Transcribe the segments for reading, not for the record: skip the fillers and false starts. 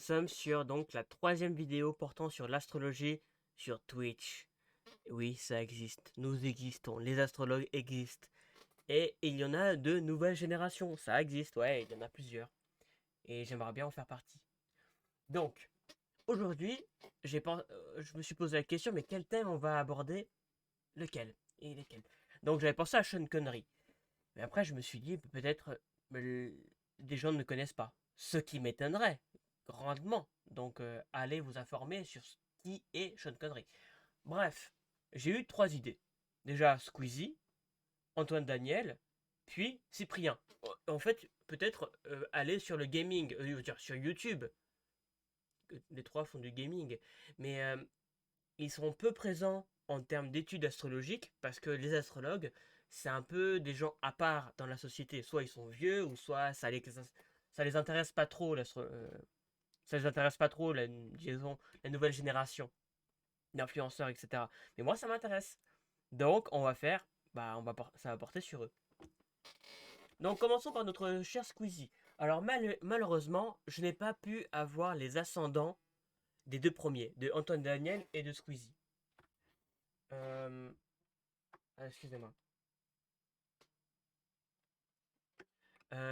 sommes sur donc la troisième vidéo portant sur l'astrologie sur Twitch. Oui, ça existe. Nous existons. Les astrologues existent. Et il y en a de nouvelles générations. Ça existe, ouais, il y en a plusieurs. Et j'aimerais bien en faire partie. Donc, aujourd'hui, je me suis posé la question, mais quel thème on va aborder? Lequel? Et lesquels? Donc j'avais pensé à Sean Connery. Mais après, je me suis dit, peut-être des gens ne me connaissent pas. Ce qui m'étonnerait grandement. Donc, allez vous informer sur ce qui est Sean Connery. Bref, j'ai eu trois idées. Déjà, Squeezie, Antoine Daniel, puis Cyprien. En fait, peut-être aller sur le gaming, je veux dire, sur YouTube. Les trois font du gaming. Mais ils seront peu présents en termes d'études astrologiques parce que les astrologues, c'est un peu des gens à part dans la société. Soit ils sont vieux, ou soit ça les intéresse pas trop, ça les intéresse pas trop, disons, la nouvelle génération d'influenceurs, etc. Mais moi, ça m'intéresse. Donc, on va faire, ça va porter sur eux. Donc, commençons par notre cher Squeezie. Alors, malheureusement, je n'ai pas pu avoir les ascendants des deux premiers, de Antoine Daniel et de Squeezie. Euh, excusez-moi.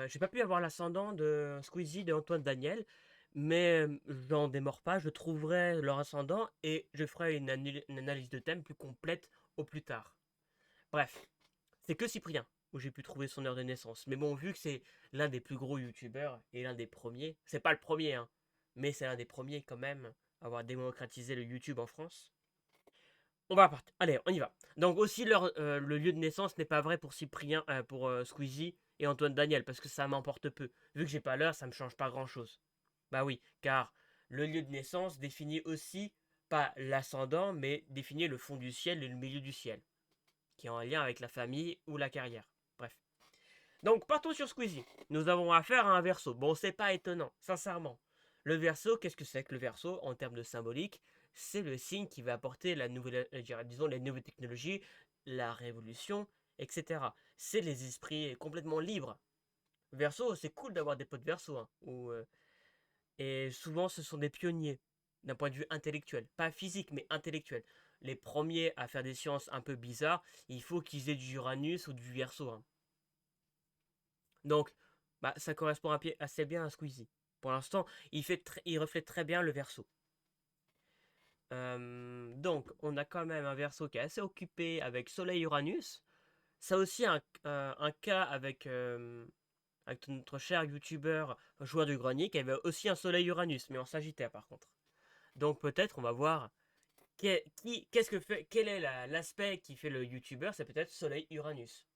J'ai pas pu avoir l'ascendant de Squeezie de Antoine Daniel, mais j'en démords pas, je trouverai leur ascendant et je ferai une analyse de thème plus complète au plus tard. Bref, c'est que Cyprien où j'ai pu trouver son heure de naissance. Mais bon, vu que c'est l'un des plus gros youtubeurs et l'un des premiers, c'est pas le premier, hein, mais c'est l'un des premiers quand même à avoir démocratisé le YouTube en France. On va partir. Allez, on y va. Donc aussi le lieu de naissance n'est pas vrai pour Cyprien, pour Squeezie et Antoine Daniel parce que ça m'emporte peu. Vu que j'ai pas l'heure, ça me change pas grand chose. Bah oui, car le lieu de naissance définit aussi pas l'ascendant, mais définit le fond du ciel et le milieu du ciel, qui est en lien avec la famille ou la carrière. Bref. Donc partons sur Squeezie. Nous avons affaire à un verso. Bon, c'est pas étonnant, sincèrement. Le verso, qu'est-ce que c'est que le verso en termes de symbolique? C'est le signe qui va apporter la nouvelle, disons, les nouvelles technologies, la révolution, etc. C'est les esprits complètement libres. Verso, c'est cool d'avoir des potes verso, hein, et souvent ce sont des pionniers d'un point de vue intellectuel, pas physique mais intellectuel. Les premiers à faire des sciences un peu bizarres, il faut qu'ils aient du Uranus ou du Verseau, hein. Donc, ça correspond assez bien à Squeezie. Pour l'instant, il reflète très bien le verso. Donc, on a quand même un verso qui est assez occupé avec Soleil-Uranus. Ça aussi un cas avec notre cher youtubeur joueur du grenier qui avait aussi un Soleil-Uranus, mais en Sagittaire par contre. Donc peut-être on va voir quel est l'aspect qui fait le youtubeur, c'est peut-être Soleil-Uranus.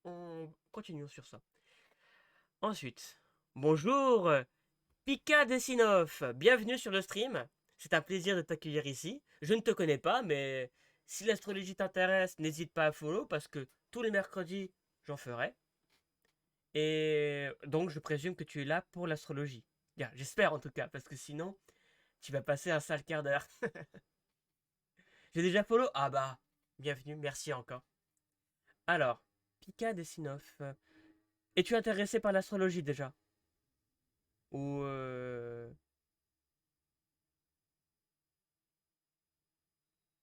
On continue sur ça. Ensuite, bonjour Pika Desinov, bienvenue sur le stream. C'est un plaisir de t'accueillir ici. Je ne te connais pas, mais si l'astrologie t'intéresse, n'hésite pas à follow parce que tous les mercredis, j'en ferai. Et donc, je présume que tu es là pour l'astrologie. Bien, j'espère en tout cas, parce que sinon, tu vas passer un sale quart d'heure. J'ai déjà follow? Ah bah, bienvenue, merci encore. Alors, Pika Desinov, es-tu intéressé par l'astrologie déjà? Ou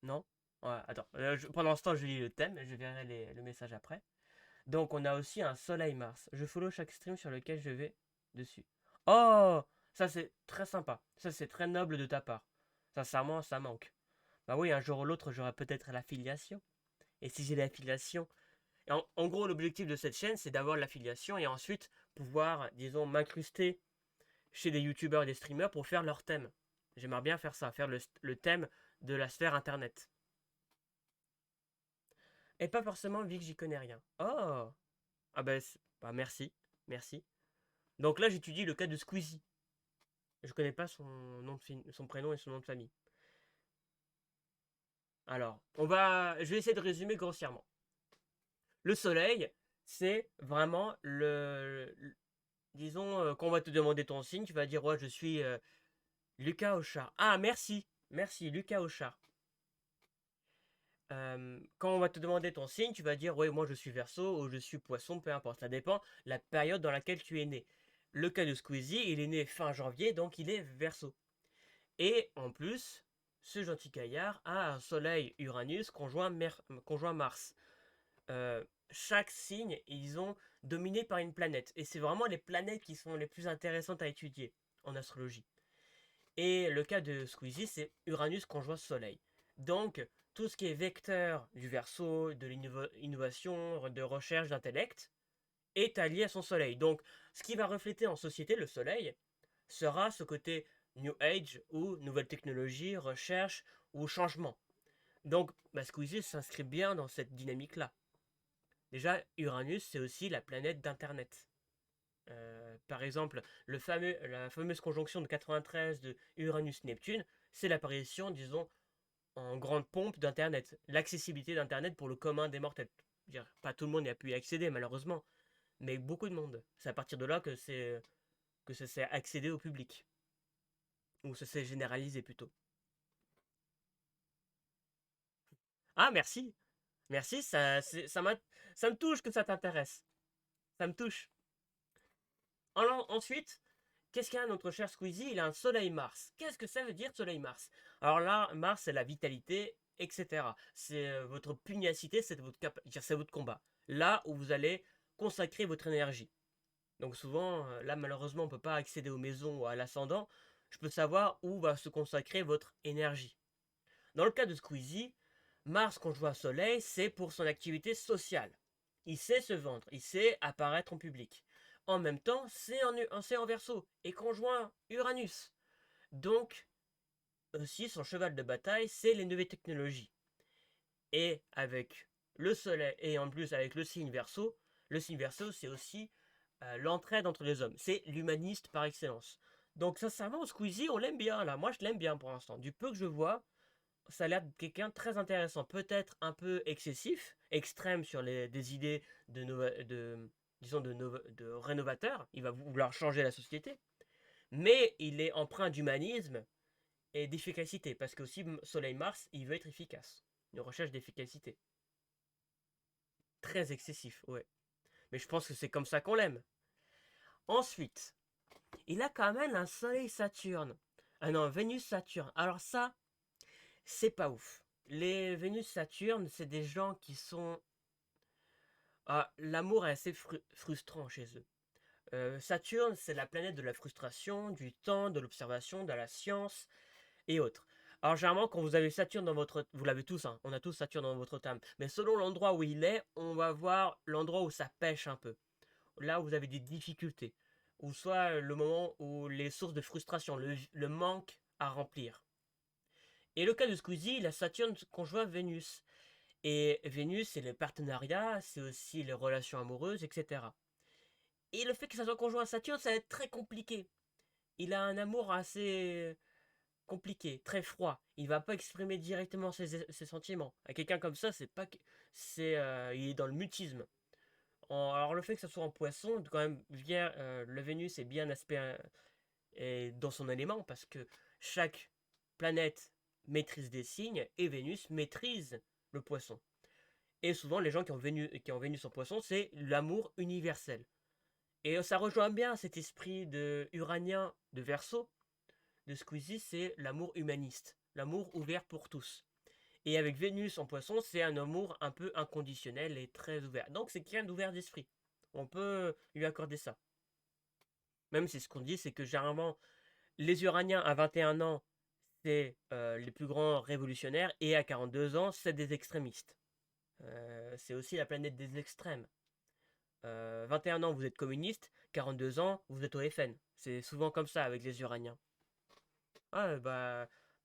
non? Ouais, attends. Pendant ce temps, je lis le thème, je verrai le message après. Donc, on a aussi un Soleil Mars. Je follow chaque stream sur lequel je vais dessus. Oh! Ça, c'est très sympa. Ça, c'est très noble de ta part. Sincèrement, ça manque. Bah oui, un jour ou l'autre, j'aurai peut-être l'affiliation. Et si j'ai l'affiliation. En gros, l'objectif de cette chaîne, c'est d'avoir l'affiliation et ensuite pouvoir, disons, m'incruster chez des youtubeurs et des streamers pour faire leur thème. J'aimerais bien faire ça, faire le thème de la sphère internet. Et pas forcément vu que j'y connais rien. Oh! Ah bah merci, merci. Donc là, j'étudie le cas de Squeezie. Je connais pas son prénom et son nom de famille. Alors, je vais essayer de résumer grossièrement. Le soleil, c'est vraiment disons, quand on va te demander ton signe, tu vas dire, ouais, je suis Lucas Auchard. Ah, merci, merci, Lucas Auchard. Quand on va te demander ton signe, tu vas dire, ouais, moi je suis Verseau ou je suis Poisson, peu importe, ça dépend la période dans laquelle tu es né. Le cas de Squeezie, il est né fin janvier, donc il est Verseau. Et en plus, ce gentil gaillard a un soleil Uranus conjoint Mars. Chaque signe, ils ont dominé par une planète. Et c'est vraiment les planètes qui sont les plus intéressantes à étudier en astrologie. Et le cas de Squeezie, c'est Uranus conjoint Soleil. Donc, tout ce qui est vecteur du Verseau, de l'innovation, de recherche, d'intellect, est allié à son Soleil. Donc, ce qui va refléter en société le Soleil sera ce côté New Age ou nouvelle technologie, recherche ou changement. Donc, Squeezie s'inscrit bien dans cette dynamique-là. Déjà, Uranus, c'est aussi la planète d'Internet. Par exemple, la fameuse conjonction de 93 de Uranus-Neptune, c'est l'apparition, disons, en grande pompe d'Internet. L'accessibilité d'Internet pour le commun des mortels. Pas tout le monde n'y a pu y accéder, malheureusement, mais beaucoup de monde. C'est à partir de là que ça s'est accédé au public. Ou ça s'est généralisé plutôt. Ah, merci. Merci, ça me touche que ça t'intéresse. Ça me touche. Ensuite, qu'est-ce qu'il y a notre cher Squeezie? Il a un soleil Mars. Qu'est-ce que ça veut dire soleil Mars? Alors là, Mars, c'est la vitalité, etc. C'est votre pugnacité, c'est votre combat. Là où vous allez consacrer votre énergie. Donc souvent, là malheureusement, on ne peut pas accéder aux maisons ou à l'ascendant. Je peux savoir où va se consacrer votre énergie. Dans le cas de Squeezie, Mars conjoint Soleil, c'est pour son activité sociale. Il sait se vendre, il sait apparaître en public. En même temps, c'est en Verseau et conjoint Uranus. Donc, aussi, son cheval de bataille, c'est les nouvelles technologies. Et avec le Soleil, et en plus avec le signe Verseau, c'est aussi l'entraide entre les hommes. C'est l'humaniste par excellence. Donc, sincèrement, Squeezie, on l'aime bien là. Moi, je l'aime bien pour l'instant. Du peu que je vois, ça a l'air de quelqu'un de très intéressant. Peut-être un peu excessif, extrême sur des idées disons de rénovateur. Il va vouloir changer la société. Mais il est empreint d'humanisme et d'efficacité. Parce que aussi, Soleil Mars, il veut être efficace. Une recherche d'efficacité. Très excessif, ouais. Mais je pense que c'est comme ça qu'on l'aime. Ensuite, il a quand même un Soleil Saturne. Ah non, Vénus Saturne. Alors ça, c'est pas ouf. Les Vénus-Saturne, c'est des gens qui sont... Ah, l'amour est assez frustrant chez eux. Saturne, c'est la planète de la frustration, du temps, de l'observation, de la science et autres. Alors généralement, quand vous avez Saturne dans votre... Vous l'avez tous, hein, on a tous Saturne dans votre thème. Mais selon l'endroit où il est, on va voir l'endroit où ça pêche un peu. Là où vous avez des difficultés. Ou soit le moment où les sources de frustration, le manque à remplir. Et le cas de Squeezie, la Saturne conjoint Vénus. Et Vénus, c'est le partenariat, c'est aussi les relations amoureuses, etc. Et le fait que ça soit conjoint à Saturne, ça va être très compliqué. Il a un amour assez compliqué, très froid. Il va pas exprimer directement ses sentiments. À quelqu'un comme ça, c'est pas il est dans le mutisme. Alors le fait que ça soit en Poisson, quand même, le Vénus est bien aspect est dans son élément parce que chaque planète maîtrise des signes et Vénus maîtrise le Poisson. Et souvent, les gens qui ont Vénus en Poisson, c'est l'amour universel. Et ça rejoint bien cet esprit de uranien de Verseau, de Squeezie, c'est l'amour humaniste, l'amour ouvert pour tous. Et avec Vénus en Poisson, c'est un amour un peu inconditionnel et très ouvert. Donc c'est quelqu'un d'ouvert d'esprit. On peut lui accorder ça. Même si ce qu'on dit, c'est que généralement, les Uraniens à 21 ans, c'est les plus grands révolutionnaires, et à 42 ans, c'est des extrémistes. C'est aussi la planète des extrêmes. 21 ans, vous êtes communiste, 42 ans, vous êtes au FN. C'est souvent comme ça avec les Uraniens. Ah,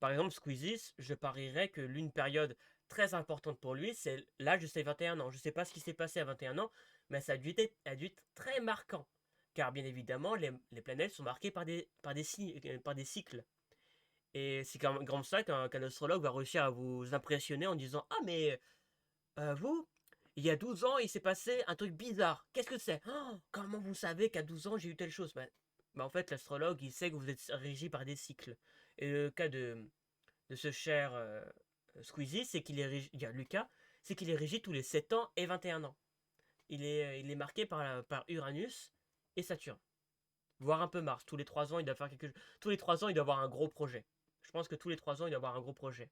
par exemple, Squeezie, je parierais que l'une période très importante pour lui, c'est l'âge de ses 21 ans. Je ne sais pas ce qui s'est passé à 21 ans, mais ça a dû être très marquant. Car bien évidemment, les planètes sont marquées par des cycles. Et c'est comme ça qu'un astrologue va réussir à vous impressionner en disant: Ah, mais vous, il y a 12 ans, il s'est passé un truc bizarre. Qu'est-ce que c'est? Oh, comment vous savez qu'à 12 ans, j'ai eu telle chose? En fait, l'astrologue, il sait que vous êtes régi par des cycles. Et le cas de ce cher Squeezie, c'est qu'il est régi, Lucas, c'est qu'il est régi tous les 7 ans et 21 ans. Il est marqué par Uranus et Saturne. Voire un peu Mars. Tous les 3 ans, il doit faire quelque chose. Tous les 3 ans, il doit avoir un gros projet. Je pense que tous les 3 ans, il doit avoir un gros projet.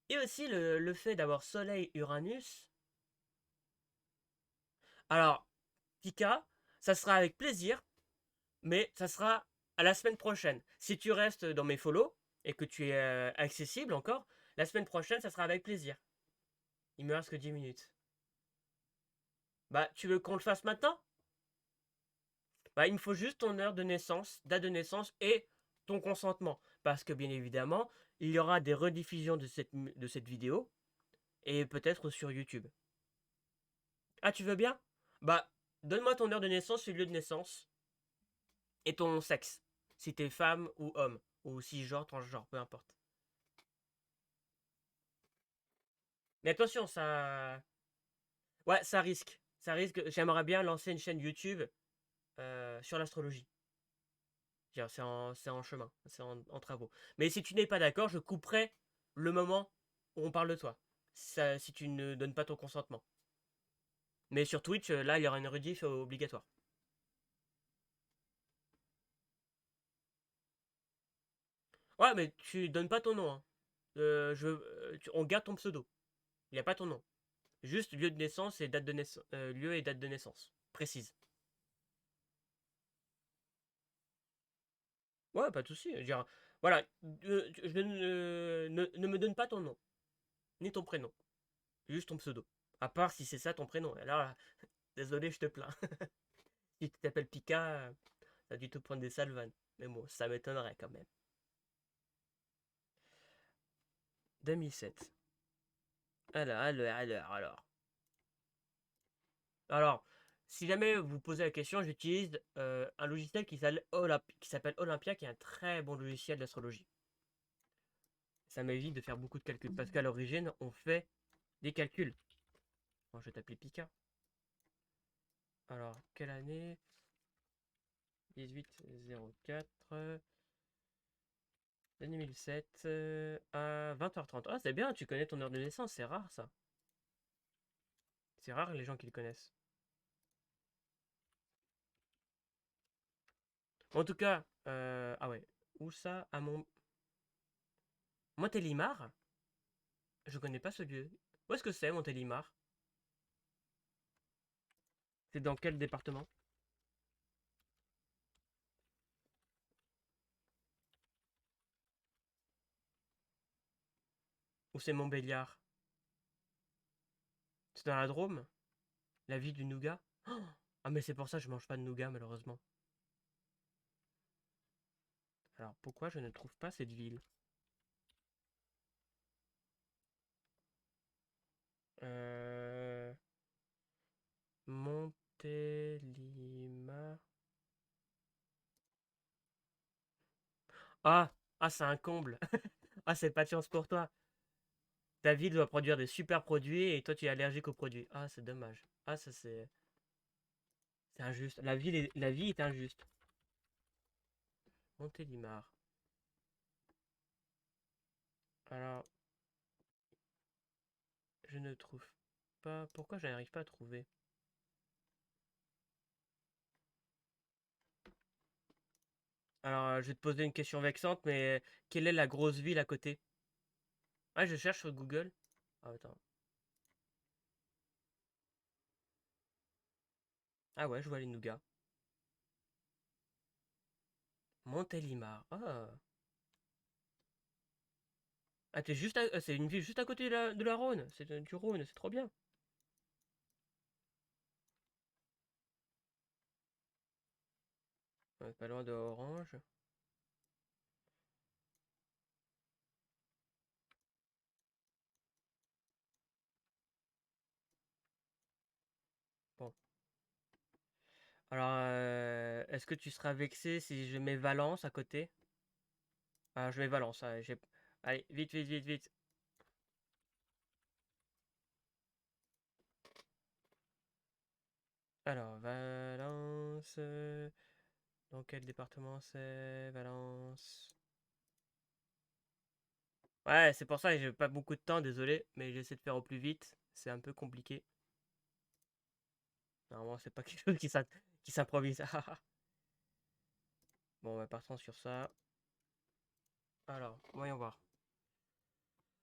Et aussi le fait d'avoir Soleil-Uranus. Alors, Pika, ça sera avec plaisir, mais ça sera à la semaine prochaine. Si tu restes dans mes follow et que tu es accessible encore, la semaine prochaine, ça sera avec plaisir. Il me reste que 10 minutes. Bah, tu veux qu'on le fasse maintenant? Bah, il me faut juste ton heure de naissance, date de naissance et ton consentement. Parce que bien évidemment, il y aura des rediffusions de cette vidéo et peut-être sur YouTube. Ah, tu veux bien? Bah, donne-moi ton heure de naissance et lieu de naissance et ton sexe. Si t'es femme ou homme, ou cisgenre, transgenre, peu importe. Mais attention, ça. Ouais, ça risque. Ça risque. J'aimerais bien lancer une chaîne YouTube sur l'astrologie. C'est en chemin, c'est en travaux. Mais si tu n'es pas d'accord, je couperai le moment où on parle de toi. Si tu ne donnes pas ton consentement. Mais sur Twitch, là, il y aura une rediff obligatoire. Ouais, mais tu donnes pas ton nom, hein. On garde ton pseudo. Il n'y a pas ton nom. Juste lieu de naissance et date de naissance. Lieu et date de naissance. Précise. Ouais, pas de souci. Je veux dire, voilà. Ne me donne pas ton nom. Ni ton prénom. Juste ton pseudo. À part si c'est ça ton prénom. Alors là, désolé, je te plains. Si tu t'appelles Pika, t'as dû te prendre des salvanes. Mais bon, ça m'étonnerait quand même. 2007. Alors. Alors, si jamais vous posez la question, j'utilise un logiciel qui s'appelle Olympia, qui est un très bon logiciel d'astrologie. Ça m'évite de faire beaucoup de calculs. Parce qu'à l'origine, on fait des calculs. Bon, je vais t'appeler Pika. Alors, quelle année? 1804. 2007 à 20h30. Ah, c'est bien, tu connais ton heure de naissance, c'est rare ça. C'est rare les gens qui le connaissent. En tout cas, ah ouais, où ça? À Montélimar? Je connais pas ce lieu. Où est-ce que c'est, Montélimar? C'est dans quel département? Ou c'est Montbéliard? C'est dans la Drôme? La ville du nougat? Oh, ah, mais c'est pour ça que je mange pas de nougat, malheureusement. Alors, pourquoi je ne trouve pas cette ville? Euh... Montélimar. Ah! Ah, c'est un comble! Ah, c'est pas de chance pour toi! Ta ville doit produire des super produits et toi tu es allergique aux produits. Ah, c'est dommage. Ah, ça c'est injuste. La vie est injuste. Montélimar. Alors, je ne trouve pas. Pourquoi je n'arrive pas à trouver? Alors, je vais te poser une question vexante, mais quelle est la grosse ville à côté? Ah, je cherche sur Google. Ah, attends. Ah ouais, je vois les nougats. Montélimar. Ah. Ah, c'est une ville juste à côté de la Rhône. C'est du Rhône, c'est trop bien. Ouais, pas loin de Orange. Bon. Alors, est-ce que tu seras vexé si je mets Valence à côté? Ah, je mets Valence. Allez, vite, vite, vite, vite. Alors, Valence. Dans quel département c'est? Valence. Ouais, c'est pour ça que j'ai pas beaucoup de temps, désolé, mais j'essaie de faire au plus vite. C'est un peu compliqué. Normalement, c'est pas quelque chose qui s'improvise. Bon, partons sur ça. Alors, voyons voir.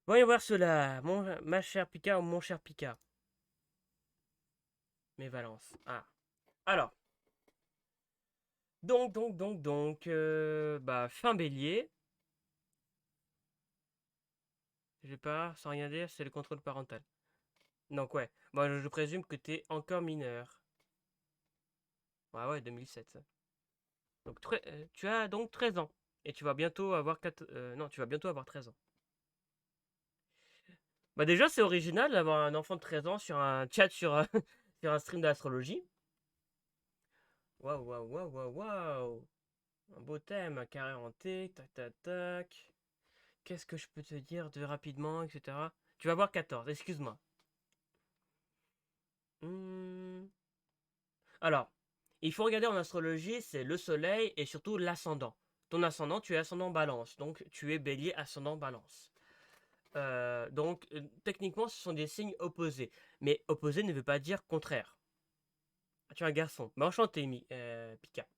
Voyons voir cela, ma chère Pika ou mon cher Pika. Mes valences. Ah. Alors, fin bélier. J'ai pas, sans rien dire, c'est le contrôle parental. Donc ouais, moi je présume que t'es encore mineur. Ouais, 2007 ça. Donc tu as donc 13 ans. Et tu vas bientôt avoir non, tu vas bientôt avoir 13 ans. Bah déjà c'est original d'avoir un enfant de 13 ans sur un chat sur un stream d'astrologie. Waouh, waouh, waouh, waouh, waouh. Un beau thème, un carré en T, tac, tac, tac. Qu'est-ce que je peux te dire de rapidement, etc. Tu vas avoir 14, excuse-moi. Hmm. Alors, il faut regarder en astrologie, c'est le soleil et surtout l'ascendant. Ton ascendant, tu es ascendant balance, donc tu es bélier ascendant balance. Techniquement, ce sont des signes opposés. Mais opposé ne veut pas dire contraire. Ah, tu es un garçon. Bah, enchanté, Pika.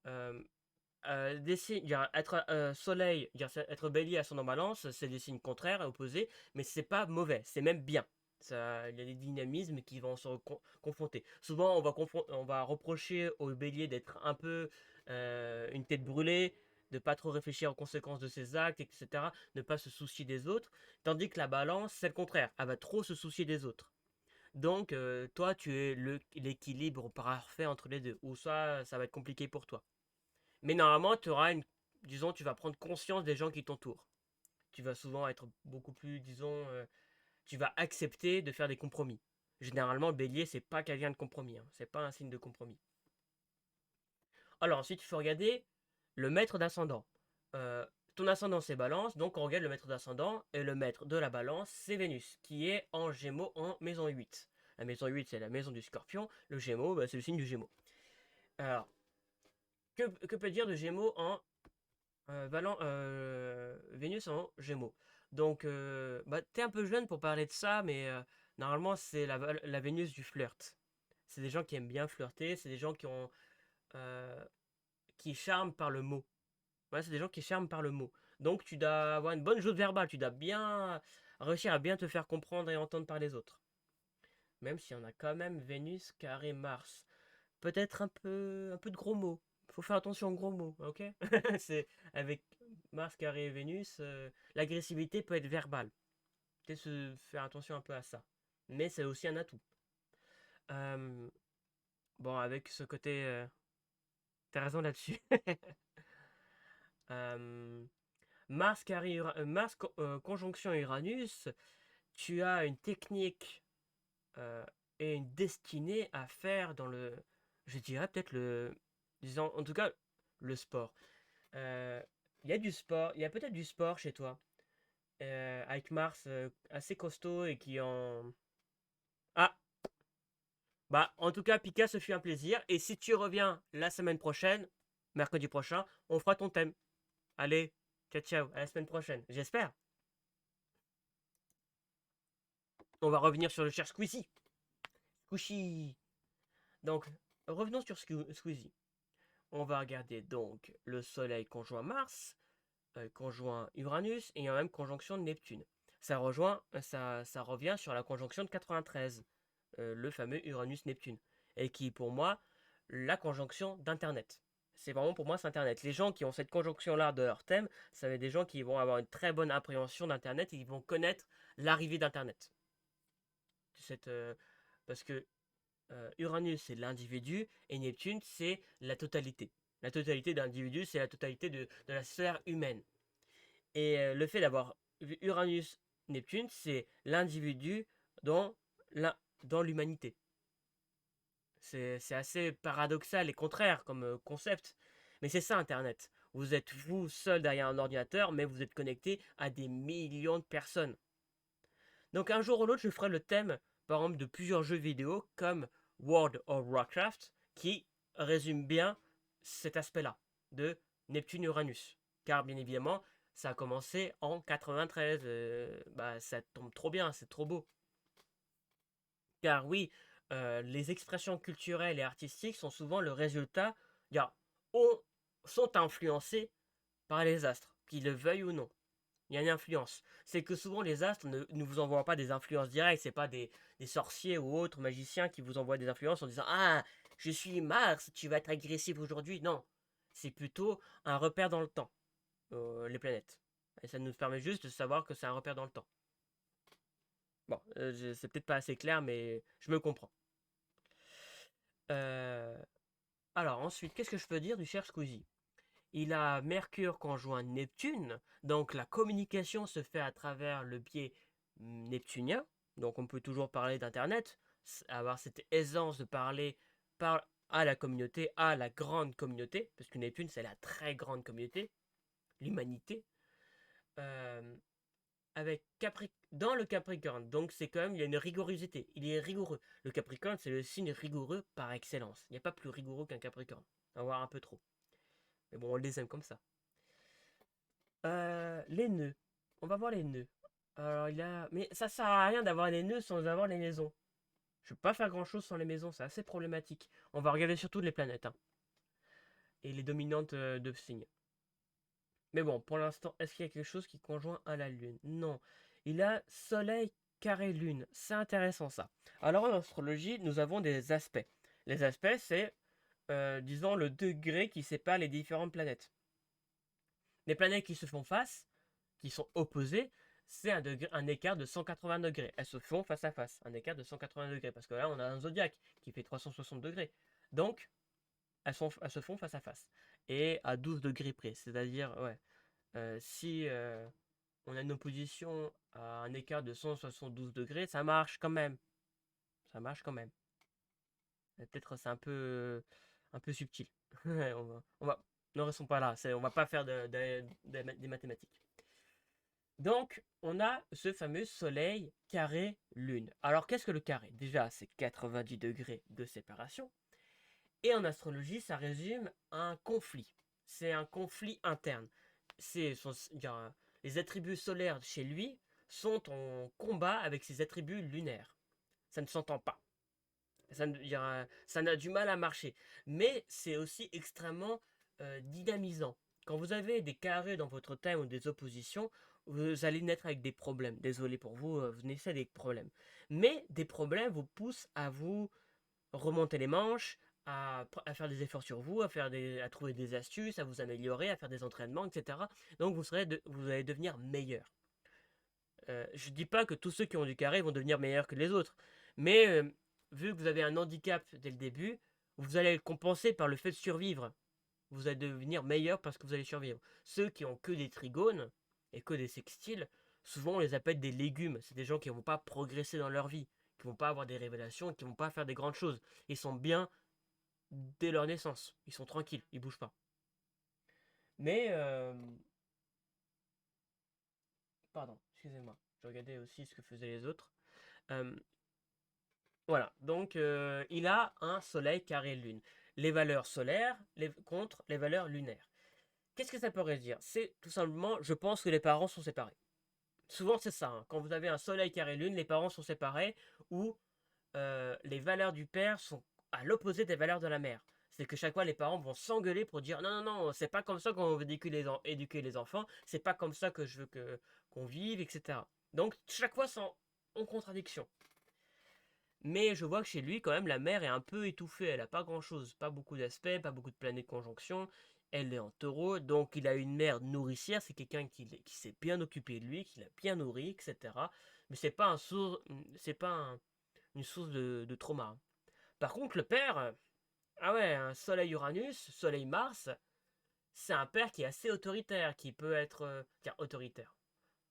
Euh, des signes, être soleil, être bélier ascendant balance, c'est des signes contraires et opposés, mais c'est pas mauvais, c'est même bien. Ça, il y a des dynamismes qui vont se confronter. Souvent, on va reprocher au bélier d'être un peu une tête brûlée, de pas trop réfléchir aux conséquences de ses actes, etc., ne pas se soucier des autres, tandis que la balance, c'est le contraire, elle va trop se soucier des autres. Donc, toi, tu es l'équilibre parfait entre les deux, ou ça va être compliqué pour toi. Mais normalement, tu auras disons, tu vas prendre conscience des gens qui t'entourent. Tu vas souvent être beaucoup plus, disons, tu vas accepter de faire des compromis. Généralement, le bélier, c'est pas quelqu'un de compromis, hein. C'est pas un signe de compromis. Alors ensuite, il faut regarder le maître d'ascendant. Euh, Ton ascendant, c'est balance, donc on regarde le maître d'ascendant, et le maître de la balance, c'est Vénus, qui est en gémeaux en maison 8. La maison 8, c'est la maison du scorpion, le gémeaux, c'est le signe du gémeaux. Alors, que peut dire de gémeaux en Vénus en Gémeaux. Donc, t'es un peu jeune pour parler de ça, mais normalement, c'est la Vénus du flirt. C'est des gens qui aiment bien flirter, c'est des gens euh, qui charment par le mot. Ouais, c'est des gens qui charment par le mot. Donc, tu dois avoir une bonne joute verbale, tu dois bien réussir à bien te faire comprendre et entendre par les autres. Même si on a quand même Vénus carré Mars. Peut-être un peu de gros mots. Faut faire attention aux gros mots, ok? C'est avec Mars carré et Vénus, l'agressivité peut être verbale. Peut-être se faire attention un peu à ça. Mais c'est aussi un atout. Euh, bon, avec ce côté, t'as raison là-dessus. Euh, conjonction Uranus, tu as une technique euh, et une destinée à faire dans je dirais peut-être disons, en tout cas, le sport. Euh, Il y a du sport, il y a peut-être du sport chez toi, avec Mars assez costaud et qui en... Ah, bah en tout cas, Pika, ce fut un plaisir. Et si tu reviens la semaine prochaine, mercredi prochain, on fera ton thème. Allez, ciao ciao, à la semaine prochaine, j'espère. On va revenir sur le cher Squeezie. Squishy. Donc, revenons sur Squeezie. On va regarder donc le Soleil conjoint Mars, conjoint Uranus et en même conjonction de Neptune. Ça revient sur la conjonction de 93, le fameux Uranus-Neptune, et qui est pour moi la conjonction d'Internet. C'est vraiment pour moi c'est Internet. Les gens qui ont cette conjonction-là de leur thème, ça va être des gens qui vont avoir une très bonne appréhension d'Internet et qui vont connaître l'arrivée d'Internet. Parce que Uranus c'est l'individu et Neptune c'est la totalité. La totalité d'individus, c'est la totalité de la sphère humaine. Et le fait d'avoir Uranus-Neptune, c'est l'individu dans dans l'humanité. C'est assez paradoxal et contraire comme concept. Mais c'est ça Internet. Vous êtes vous seul derrière un ordinateur, mais vous êtes connecté à des millions de personnes. Donc un jour ou l'autre, je ferai le thème, par exemple, de plusieurs jeux vidéo comme World of Warcraft, qui résume bien cet aspect-là de Neptune-Uranus. Car bien évidemment, ça a commencé en 93. Ça tombe trop bien, c'est trop beau. Car oui, les expressions culturelles et artistiques sont souvent le résultat. On, sont influencés par les astres, qu'ils le veuillent ou non. Il y a une influence. C'est que souvent les astres ne vous envoient pas des influences directes, c'est pas des sorciers ou autres magiciens qui vous envoient des influences en disant ah, je suis Mars, tu vas être agressif aujourd'hui. Non, c'est plutôt un repère dans le temps, les planètes. Et ça nous permet juste de savoir que c'est un repère dans le temps. Bon, c'est peut-être pas assez clair, mais je me comprends. Euh, alors ensuite, qu'est-ce que je peux dire du cher Squeezie? Il a Mercure conjoint Neptune, donc la communication se fait à travers le biais neptunien. Donc on peut toujours parler d'Internet, avoir cette aisance de parler à la communauté, à la grande communauté, parce que Neptune c'est la très grande communauté, l'humanité, euh, avec dans le Capricorne. Donc c'est quand même, il y a une rigorosité, il est rigoureux. Le Capricorne c'est le signe rigoureux par excellence. Il n'y a pas plus rigoureux qu'un Capricorne, avoir un peu trop. Mais bon, on les aime comme ça. Les nœuds. On va voir les nœuds. Alors, il a. Mais ça sert à rien d'avoir les nœuds sans avoir les maisons. Je peux pas faire grand chose sans les maisons, c'est assez problématique. On va regarder surtout les planètes, hein, et les dominantes de signes. Mais bon, pour l'instant, est-ce qu'il y a quelque chose qui conjoint à la Lune? Non. Il a Soleil carré Lune. C'est intéressant ça. Alors en astrologie, nous avons des aspects. Les aspects, c'est, disons, le degré qui sépare les différentes planètes. Les planètes qui se font face, qui sont opposées, c'est un écart de 180 degrés. Elles se font face à face, un écart de 180 degrés. Parce que là, on a un zodiaque qui fait 360 degrés. Donc, elles se font face à face. Et à 12 degrés près. C'est-à-dire, ouais, si on a une opposition à un écart de 172 degrés, ça marche quand même. Ça marche quand même. Peut-être c'est un peu subtil. Ne restons pas là. On va pas faire des mathématiques. Donc, on a ce fameux soleil carré lune. Alors, qu'est-ce que le carré? Déjà, c'est 90 degrés de séparation. Et en astrologie, ça résume un conflit. C'est un conflit interne. Les attributs solaires chez lui sont en combat avec ses attributs lunaires. Ça ne s'entend pas. Ça n'a du mal à marcher. Mais c'est aussi extrêmement dynamisant. Quand vous avez des carrés dans votre thème ou des oppositions, vous allez naître avec des problèmes. Désolé pour vous, vous naissez avec des problèmes. Mais des problèmes vous poussent à vous remonter les manches, à faire des efforts sur vous, à trouver des astuces, à vous améliorer, à faire des entraînements, etc. Donc vous allez devenir meilleur. Je ne dis pas que tous ceux qui ont du carré vont devenir meilleurs que les autres, mais vu que vous avez un handicap dès le début, vous allez le compenser par le fait de survivre. Vous allez devenir meilleur parce que vous allez survivre. Ceux qui ont que des trigones et que des sextiles, souvent on les appelle des légumes. C'est des gens qui ne vont pas progresser dans leur vie, qui ne vont pas avoir des révélations, qui ne vont pas faire des grandes choses. Ils sont bien dès leur naissance. Ils sont tranquilles, ils bougent pas. Mais, pardon, excusez-moi. Je regardais aussi ce que faisaient les autres. Euh, Voilà, donc il a un soleil carré lune. Les valeurs solaires contre les valeurs lunaires. Qu'est-ce que ça pourrait dire? C'est tout simplement, je pense que les parents sont séparés. Souvent c'est ça, hein. Quand vous avez un soleil carré lune, les parents sont séparés ou les valeurs du père sont à l'opposé des valeurs de la mère. C'est que chaque fois les parents vont s'engueuler pour dire non, non, non, c'est pas comme ça qu'on veut éduquer les enfants, c'est pas comme ça que je veux qu'on vive, etc. Donc chaque fois c'est en contradiction. Mais je vois que chez lui, quand même, la mère est un peu étouffée. Elle a pas grand-chose, pas beaucoup d'aspects, pas beaucoup de planètes conjonction. Elle est en taureau, donc il a une mère nourricière. C'est quelqu'un qui s'est bien occupé de lui, qui l'a bien nourri, etc. Mais c'est pas une source de trauma, hein. Par contre, le père, ah ouais, un Soleil Uranus, Soleil Mars, c'est un père qui est assez autoritaire, qui peut être, tiens, autoritaire.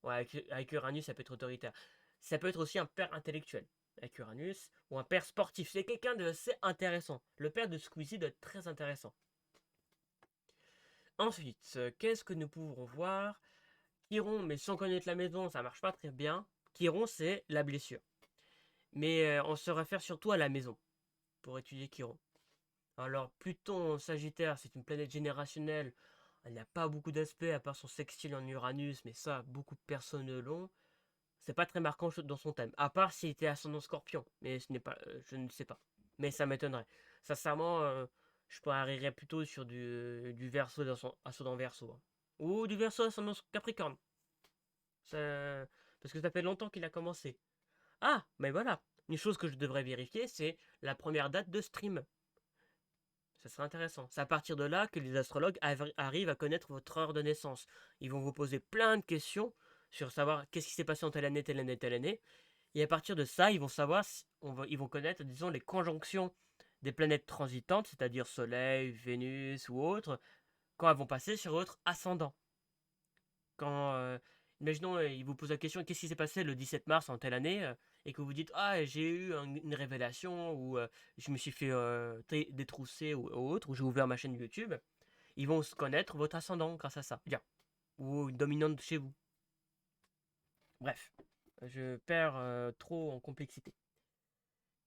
Ouais, avec Uranus, ça peut être autoritaire. Ça peut être aussi un père intellectuel, avec Uranus, ou un père sportif. C'est quelqu'un de assez intéressant. Le père de Squeezie doit être très intéressant. Ensuite, qu'est-ce que nous pouvons voir? Chiron, mais sans connaître la maison, ça marche pas très bien. Chiron, c'est la blessure. Mais on se réfère surtout à la maison pour étudier Chiron. Alors, Pluton en Sagittaire, c'est une planète générationnelle. Elle n'a pas beaucoup d'aspects à part son sextile en Uranus, mais ça, beaucoup de personnes l'ont. C'est pas très marquant dans son thème. À part s'il était ascendant scorpion. Mais ce n'est pas. Je ne sais pas. Mais ça m'étonnerait. Sincèrement, Je parierais plutôt sur du Verseau ascendant Verseau, hein. Ou du Verseau ascendant Capricorne. Ça- Parce que ça fait longtemps qu'il a commencé. Ah, mais voilà. Une chose que je devrais vérifier, c'est la première date de stream. Ça serait intéressant. C'est à partir de là que les astrologues arrivent à connaître votre heure de naissance. Ils vont vous poser plein de questions sur savoir qu'est-ce qui s'est passé en telle année, telle année, telle année. Et à partir de ça, ils vont savoir, ils vont connaître, disons, les conjonctions des planètes transitantes, c'est-à-dire Soleil, Vénus ou autres, quand elles vont passer sur votre ascendant. Quand, imaginons, il vous pose la question, qu'est-ce qui s'est passé le 17 mars en telle année, et que vous dites, ah, j'ai eu une révélation, ou je me suis fait détrousser, ou autre, ou j'ai ouvert ma chaîne YouTube, ils vont se connaître votre ascendant grâce à ça. Bien. Ou une dominante chez vous. Bref, je perds trop en complexité.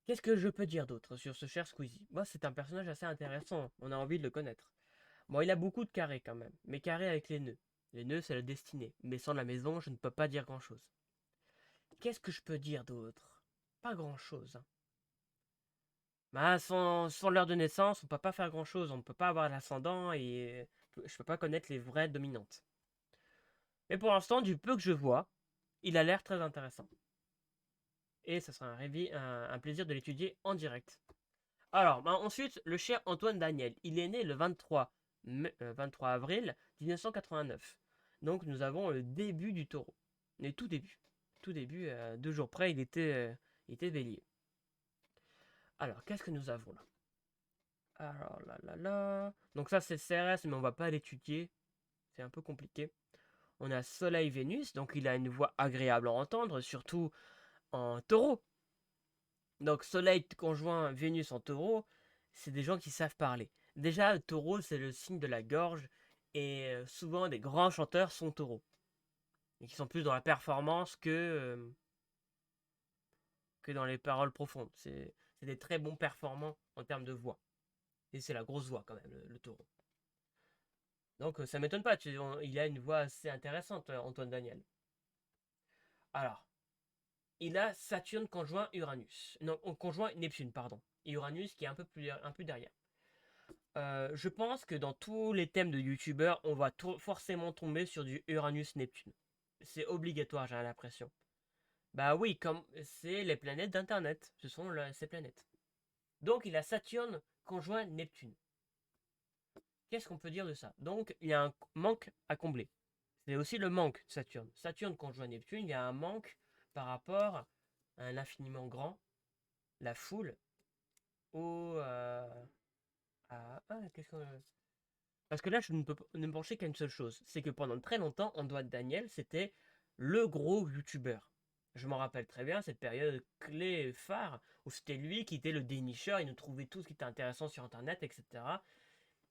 Qu'est-ce que je peux dire d'autre sur ce cher Squeezie? Moi, c'est un personnage assez intéressant, on a envie de le connaître. Bon, il a beaucoup de carrés quand même, mais carrés avec les nœuds. Les nœuds, c'est la destinée, mais sans la maison, je ne peux pas dire grand-chose. Qu'est-ce que je peux dire d'autre? Pas grand-chose, hein. Bah, sans l'heure de naissance, on peut pas faire grand-chose, on ne peut pas avoir l'ascendant et je peux pas connaître les vraies dominantes. Mais pour l'instant, du peu que je vois, il a l'air très intéressant. Et ça sera un plaisir de l'étudier en direct. Alors, bah, ensuite, le cher Antoine Daniel. Il est né le 23 avril 1989. Donc, nous avons le début du taureau. Mais tout début. Tout début, 2 jours près, il était bélier. Alors, qu'est-ce que nous avons là? Alors, là, là, là. Donc, ça, c'est CRS, mais on va pas l'étudier. C'est un peu compliqué. On a Soleil-Vénus, donc il a une voix agréable à entendre, surtout en taureau. Donc Soleil conjoint Vénus en taureau, c'est des gens qui savent parler. Déjà, le taureau, c'est le signe de la gorge, et souvent des grands chanteurs sont taureaux. Et qui sont plus dans la performance que dans les paroles profondes. C'est des très bons performants en termes de voix. Et c'est la grosse voix quand même, le taureau. Donc ça m'étonne pas, il a une voix assez intéressante, Antoine Daniel. Alors, il a Saturne conjoint Uranus. Non, conjoint Neptune, pardon. Et Uranus qui est un peu derrière. Je pense que dans tous les thèmes de youtubeurs, on va forcément tomber sur du Uranus-Neptune. C'est obligatoire, j'ai l'impression. Bah oui, comme c'est les planètes d'Internet. Ce sont ces planètes. Donc il a Saturne conjoint Neptune. Qu'est-ce qu'on peut dire de ça? Donc il y a un manque à combler. C'est aussi le manque Saturne. Saturne conjoint Neptune, il y a un manque par rapport à un infiniment grand, la foule, au... qu'est-ce qu'on... Parce que là, je ne peux ne me pencher qu'à une seule chose. C'est que pendant très longtemps, Antoine Daniel, c'était le gros youtubeur. Je m'en rappelle très bien, cette période clé phare, où c'était lui qui était le dénicheur, il nous trouvait tout ce qui était intéressant sur Internet, etc.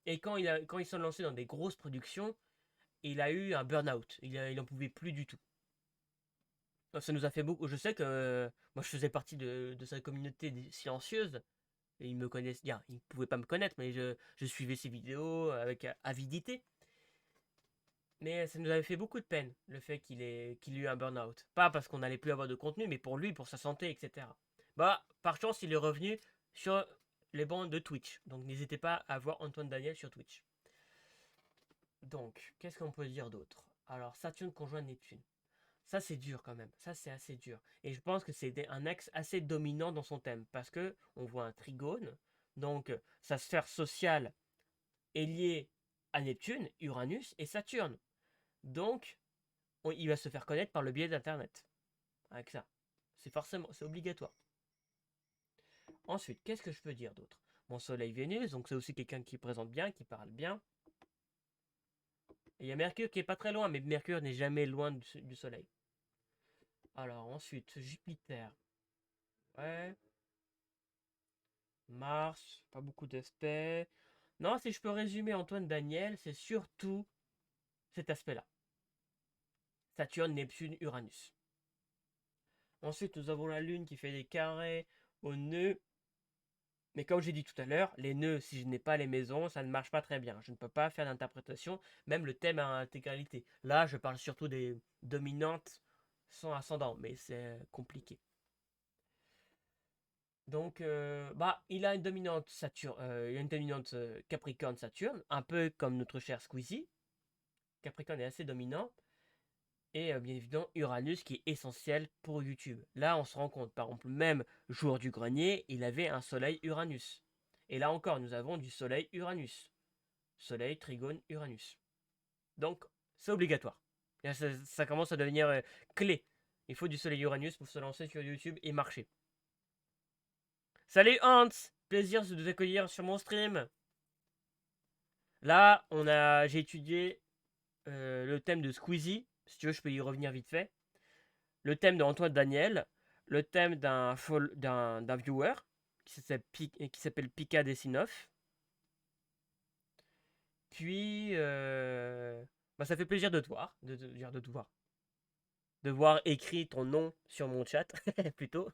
Et quand ils sont lancés dans des grosses productions, il a eu un burn-out. Il en pouvait plus du tout. Ça nous a fait beaucoup. Je sais que moi, je faisais partie de sa communauté silencieuse. Et ils me connaissent bien. Ils ne pouvaient pas me connaître, mais je suivais ses vidéos avec avidité. Mais ça nous avait fait beaucoup de peine, le fait qu'il ait eu un burn-out. Pas parce qu'on n'allait plus avoir de contenu, mais pour lui, pour sa santé, etc. Bah, par chance, il est revenu sur les bancs de Twitch. Donc n'hésitez pas à voir Antoine Daniel sur Twitch. Donc, qu'est-ce qu'on peut dire d'autre? Alors, Saturne conjoint Neptune. Ça, c'est dur quand même. Ça, c'est assez dur. Et je pense que c'est un axe assez dominant dans son thème. Parce que on voit un trigone. Donc, sa sphère sociale est liée à Neptune, Uranus et Saturne. Donc, il va se faire connaître par le biais d'Internet. Avec ça. C'est obligatoire. Ensuite, qu'est-ce que je peux dire d'autre? Mon Soleil Vénus, donc c'est aussi quelqu'un qui présente bien, qui parle bien. Et il y a Mercure qui est pas très loin, mais Mercure n'est jamais loin du Soleil. Alors ensuite, Jupiter. Ouais. Mars, pas beaucoup d'aspects. Non, si je peux résumer Antoine Daniel, c'est surtout cet aspect-là. Saturne, Neptune, Uranus. Ensuite, nous avons la Lune qui fait des carrés au nœud. Mais comme j'ai dit tout à l'heure, les nœuds, si je n'ai pas les maisons, ça ne marche pas très bien. Je ne peux pas faire d'interprétation, même le thème à intégralité. Là, je parle surtout des dominantes sans ascendant, mais c'est compliqué. Donc, bah, il a une dominante Saturne, il a une dominante Capricorne-Saturne, un peu comme notre cher Squeezie. Capricorne est assez dominant. Et bien évidemment, Uranus qui est essentiel pour YouTube. Là, on se rend compte, par exemple, même jour du grenier, il avait un soleil Uranus. Et là encore, nous avons du soleil Uranus. Soleil, trigone, Uranus. Donc, c'est obligatoire. Là, ça commence à devenir clé. Il faut du soleil Uranus pour se lancer sur YouTube et marcher. Salut Hans! Plaisir de vous accueillir sur mon stream. Là, j'ai étudié le thème de Squeezie. Si tu veux, je peux y revenir vite fait. Le thème d'Antoine Daniel. Le thème d'un viewer qui s'appelle Pika Dessinov. Puis, bah, ça fait plaisir de te voir, de te voir. De voir écrit ton nom sur mon chat, plutôt.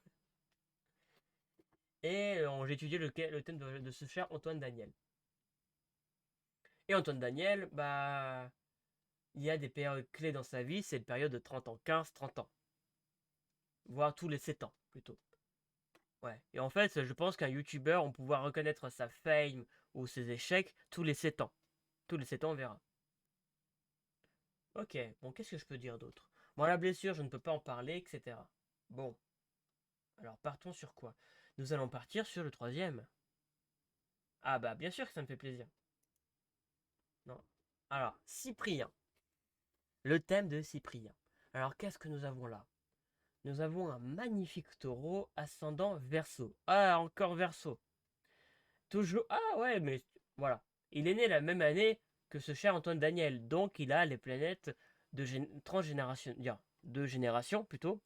Et j'ai étudié le thème de ce cher Antoine Daniel. Et Antoine Daniel, bah, il y a des périodes clés dans sa vie, c'est une période de 30 ans, 15-30 ans. Voire tous les 7 ans, plutôt. Ouais. Et en fait, je pense qu'un YouTuber, on pourra reconnaître sa fame ou ses échecs tous les 7 ans. Tous les 7 ans, on verra. Ok, bon, qu'est-ce que je peux dire d'autre? Bon, la blessure, je ne peux pas en parler, etc. Bon, alors partons sur quoi? Nous allons partir sur le troisième. Ah bah, bien sûr que ça me fait plaisir. Non. Alors, Cyprien. Le thème de Cyprien. Alors, qu'est-ce que nous avons là? Nous avons un magnifique taureau ascendant Verseau. Ah, encore Verseau. Toujours. Ah ouais, mais voilà. Il est né la même année que ce cher Antoine Daniel. Donc il a les planètes transgénération, de génération plutôt,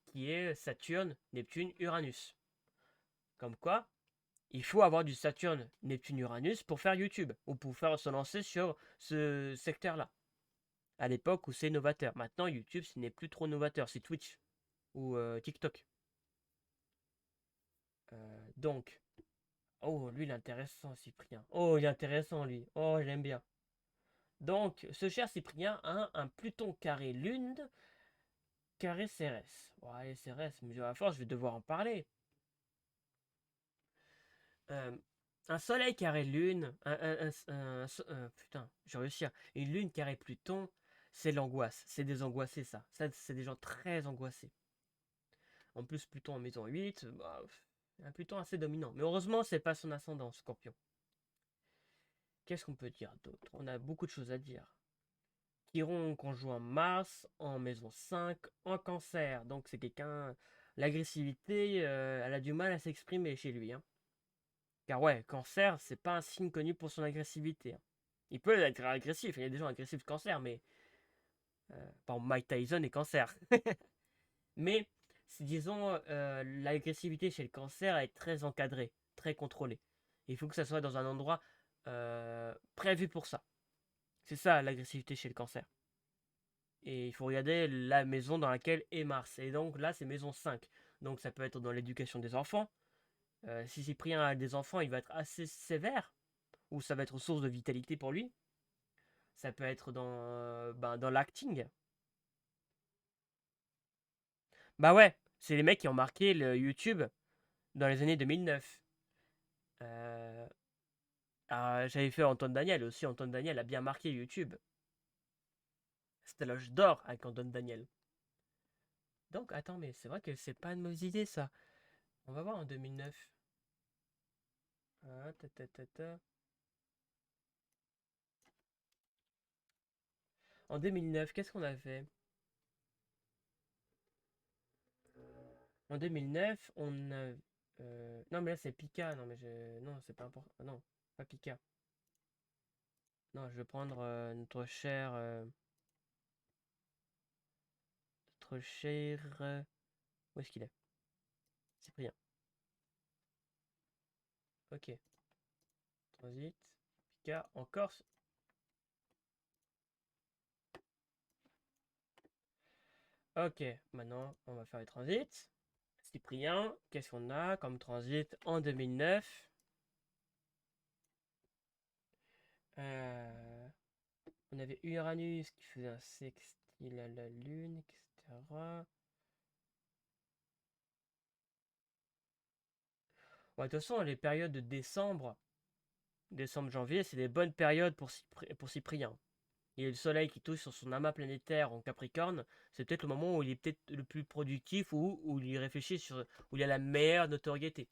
qui est Saturne, Neptune, Uranus. Comme quoi, il faut avoir du Saturne, Neptune, Uranus pour faire YouTube ou pour faire se lancer sur ce secteur-là. À l'époque où c'est novateur. Maintenant, YouTube, ce n'est plus trop novateur, c'est Twitch ou TikTok. Donc, oh, lui, il est intéressant, Cyprien. Oh, il est intéressant, lui. Oh, j'aime bien. Donc, ce cher Cyprien a un Pluton carré Lune carré Cérès. Ouais, Cérès, mais à force, je vais devoir en parler. Euh, un Soleil carré Lune, putain, j'ai réussi. Une Lune carré Pluton, c'est l'angoisse. C'est des angoissés, ça. Ça, c'est des gens très angoissés. En plus, Pluton en maison 8, bah, un Pluton assez dominant. Mais heureusement, c'est pas son ascendant, Scorpion. Qu'est-ce qu'on peut dire d'autre? On a beaucoup de choses à dire. Chiron conjoint Mars en maison 5 en cancer. Donc c'est quelqu'un. L'agressivité, elle a du mal à s'exprimer chez lui, hein. Car ouais, cancer, c'est pas un signe connu pour son agressivité, hein. Il peut être agressif, il y a des gens agressifs cancer, mais. Par exemple, Mike Tyson est cancer. Mais, disons, l'agressivité chez le cancer est très encadrée, très contrôlée. Il faut que ça soit dans un endroit prévu pour ça. C'est ça l'agressivité chez le cancer. Et il faut regarder la maison dans laquelle est Mars. Et donc là, c'est maison 5. Donc ça peut être dans l'éducation des enfants. Si Cyprien a des enfants, il va être assez sévère. Ou ça va être source de vitalité pour lui. Ça peut être dans l'acting. Bah ouais, c'est les mecs qui ont marqué le YouTube dans les années 2009. Euh, J'avais fait Antoine Daniel aussi. Antoine Daniel a bien marqué YouTube. C'était l'âge d'or avec Antoine Daniel. Donc attends, mais c'est vrai que c'est pas une mauvaise idée ça. On va voir en 2009. Ah, ta, ta, ta, ta. En 2009, qu'est-ce qu'on a fait? En 2009, on a. Non, mais là, c'est Pika. Non, mais je. Non, c'est pas important. Non, pas Pika. Non, je vais prendre notre cher. Notre cher. Où est-ce qu'il est? Cyprien. Ok. Transit. Pika. Encore. Ok. Maintenant, on va faire les transits. Cyprien. Qu'est-ce qu'on a comme transit en 2009? Euh, on avait Uranus qui faisait un sextile à la Lune, etc. Ouais, de toute façon, les périodes de décembre, janvier, c'est des bonnes périodes pour Cyprien. Il y a le soleil qui touche sur son amas planétaire en Capricorne. C'est peut-être le moment où il est peut-être le plus productif ou où il réfléchit où il a la meilleure notoriété.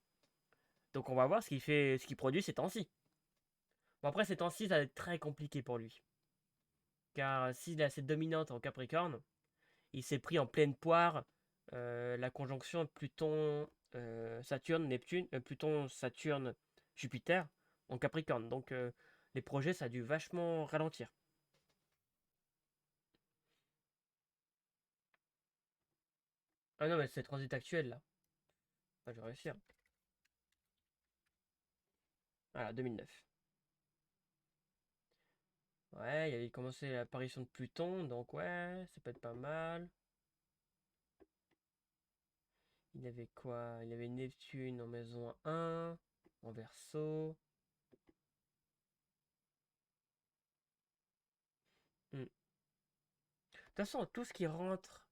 Donc on va voir ce qu'il produit ces temps-ci. Bon, après, ces temps-ci, ça va être très compliqué pour lui. Car s'il est assez dominante en Capricorne, il s'est pris en pleine poire la conjonction Pluton, Saturne, Neptune, Pluton, Saturne, Jupiter en Capricorne. Donc les projets, ça a dû vachement ralentir. Ah non, mais c'est transit actuel là. Ah, je vais réussir. Voilà, 2009. Ouais, il avait commencé l'apparition de Pluton, donc ouais, ça peut être pas mal. Il avait quoi? Il avait Neptune en maison 1, en Verseau. Hmm. De toute façon, tout ce qui rentre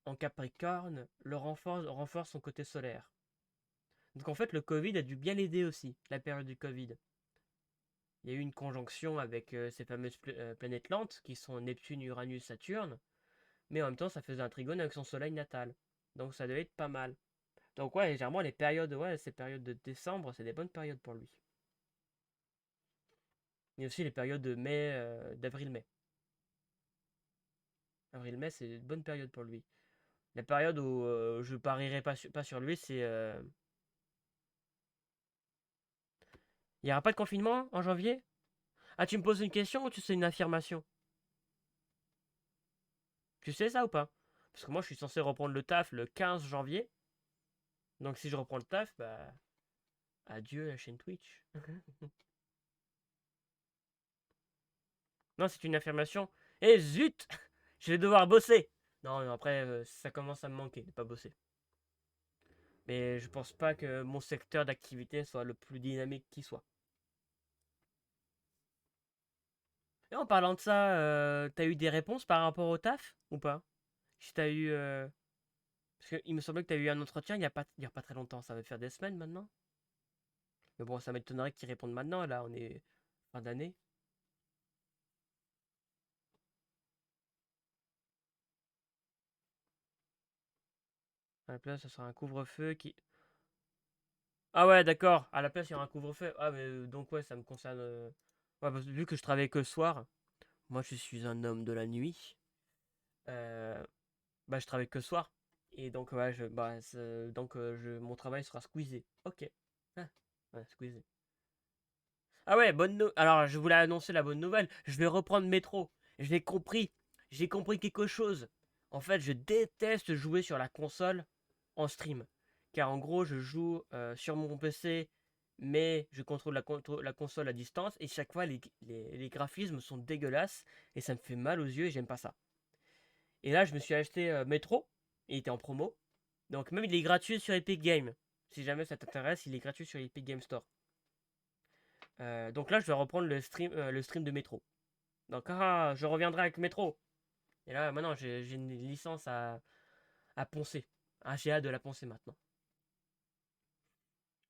en Capricorne renforce son côté solaire. Donc en fait, le Covid a dû bien l'aider aussi, la période du Covid. Il y a eu une conjonction avec ces fameuses planètes lentes qui sont Neptune, Uranus, Saturne, mais en même temps, ça faisait un trigone avec son soleil natal. Donc ça devait être pas mal. Donc ouais, généralement, ces périodes de décembre, c'est des bonnes périodes pour lui. Et aussi les périodes de d'avril-mai. Avril-mai, c'est une bonne période pour lui. La période où je parierais pas sur lui, c'est il n'y aura pas de confinement en janvier? Ah, tu me poses une question ou tu sais une affirmation? Tu sais ça ou pas? Parce que moi, je suis censé reprendre le taf le 15 janvier. Donc si je reprends le taf, bah adieu la chaîne Twitch. Non, c'est une affirmation. Et zut! Je vais devoir bosser. Non, mais après, ça commence à me manquer de pas bosser. Mais je pense pas que mon secteur d'activité soit le plus dynamique qui soit. Et en parlant de ça, t'as eu des réponses par rapport au taf ou pas? Si t'as eu. Parce qu'il me semblait que t'as eu un entretien il y a pas très longtemps. Ça va faire des semaines maintenant. Mais bon, ça m'étonnerait qu'ils répondent maintenant. Là, on est fin d'année. À la place, ça sera un couvre-feu qui. Ah ouais, d'accord. À la place, il y aura un couvre-feu. Ah, mais donc, ouais, ça me concerne. Ouais, vu que je travaille que le soir, moi, je suis un homme de la nuit. euh, Bah, je travaille que le soir. Et donc, ouais, mon travail sera squeezé. Ok. Ah, ouais, squeezé. Ah ouais, Alors, je voulais annoncer la bonne nouvelle. Je vais reprendre métro. J'ai compris. J'ai compris quelque chose. En fait, je déteste jouer sur la console en stream. Car en gros, je joue sur mon PC, mais je contrôle la console à distance. Et chaque fois, les graphismes sont dégueulasses. Et ça me fait mal aux yeux et j'aime pas ça. Et là, je me suis acheté Metro. Il était en promo. Donc, même il est gratuit sur Epic Games. Si jamais ça t'intéresse, il est gratuit sur Epic Game Store. Donc là, je vais reprendre le stream de Metro. Donc, je reviendrai avec Metro. Et là, maintenant, j'ai une licence à poncer. Ah, j'ai hâte de la poncer maintenant.